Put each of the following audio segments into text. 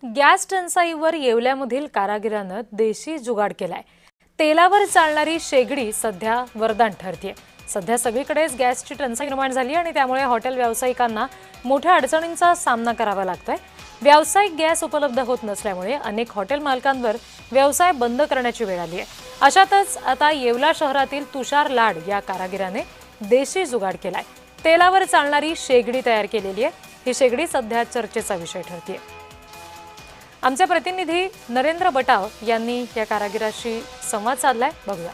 Gas टंचाईवर येवल्यामधील कारागिरानं देशी जुगाड केलाय। तेलावर चालणारी शेगडी सध्या वरदान ठरतेय। सध्या सगळीकडेच गॅसची टंचाई निर्माण झाली आणि त्यामुळे हॉटेल व्यावसायिकांना मोठ्या अडचणींचा सामना करावा लागतोय। व्यावसायिक गॅस उपलब्ध होत नसल्यामुळे अनेक हॉटेल मालकांवर व्यवसाय बंद करण्याची वेळ आली आहे। अशातच आता येवला शहरातील तुषार लाड या कारागिराने देशी जुगाड केलाय। तेलावर चालणारी शेगडी तयार केलेली आहे। ही शेगडी सध्या चर्चेचा विषय ठरतेय। आमचे प्रतिनिधी नरेंद्र बटाव यांनी या कारागिराशी संवाद साधलाय, बघूया।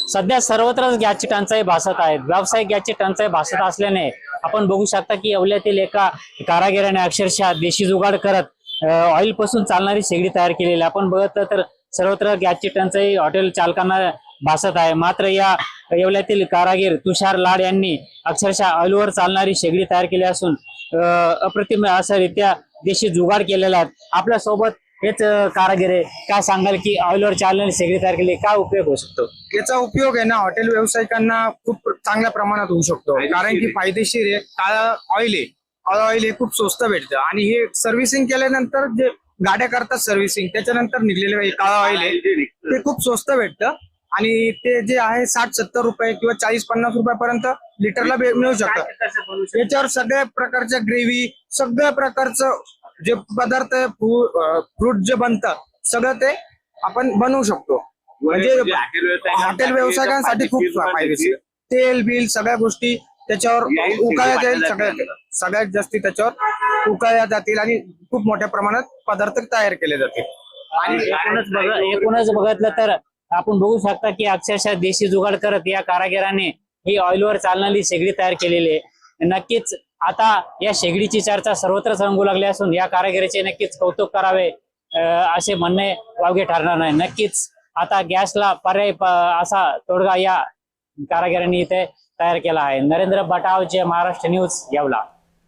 सध्या सर्वत्रच गॅसची टंचाई भासत आहे। व्यावसायिक गॅसची टंचाई भासत असल्याने आपण बघू शकता की येवल्यातील एका कारागिराने अक्षरशः देशी जुगाड करत ऑइल पासून चालणारी शेगडी तयार केलेली। आपण बघितलं तर सर्वत्र गॅसची टंचाई हॉटेल चालकांना भासत आहे। मात्र या येवल्यातील कारागीर तुषार लाड यांनी अक्षरशः ऑइलवर चालणारी शेगडी तयार केली असून अप्रतिम असा रित्या देशी जुगाड केलेला आहे। आपल्या सोबत हेच कारागीर आहे। काय सांगाल की ऑइलवर चालणारी शेगडी तयार केली, काय उपयोग होऊ शकतो? याचा उपयोग आहे ना हॉटेल व्यावसायिकांना खूप चांगल्या प्रमाणात होऊ शकतो, कारण की फायदेशीर आहे। काळा ऑइल हे खूप स्वस्त भेटतं आणि हे सर्व्हिसिंग केल्यानंतर जे गाड्या करतात सर्व्हिसिंग त्याच्यानंतर निघलेले काळा ऑइल आहे ते खूप स्वस्त भेटतं आणि ते जे आहे 60-70 रुपये किंवा 40-50 रुपयापर्यंत लिटरला मिळू शकतं। याच्यावर सगळ्या प्रकारच्या ग्रेव्ही, सगळ्या प्रकारचं जे पदार्थ फ्रूट जे बनतं सगळं ते आपण बनवू शकतो। म्हणजे हॉटेल व्यावसायिकांसाठी खूप फायदेशीर। तेल बिल सगळ्या गोष्टी त्याच्यावर उकाळल्या जाईल, सगळ्यात जास्ती त्याच्यावर उकाळल्या जातील आणि खूप मोठ्या प्रमाणात पदार्थ तयार केले जातील। आणि एकूणच बघितलं तर आपण बघू शकता की अक्षरशः देशी जुगाड करत या कारागिराने ही ऑइलवर चालणारी शेगडी तयार केलेली आहे। नक्कीच आता या शेगडीची चर्चा सर्वत्रच रंगू लागली असून या कारागिरीचे नक्कीच कौतुक करावे असे म्हणणे वावगे ठरणार नाही। नक्कीच आता गॅसला पर्याय असा तोडगा या कारागिरांनी इथे तयार केला आहे। नरेंद्र बटाव, महाराष्ट्र न्यूज, येवला।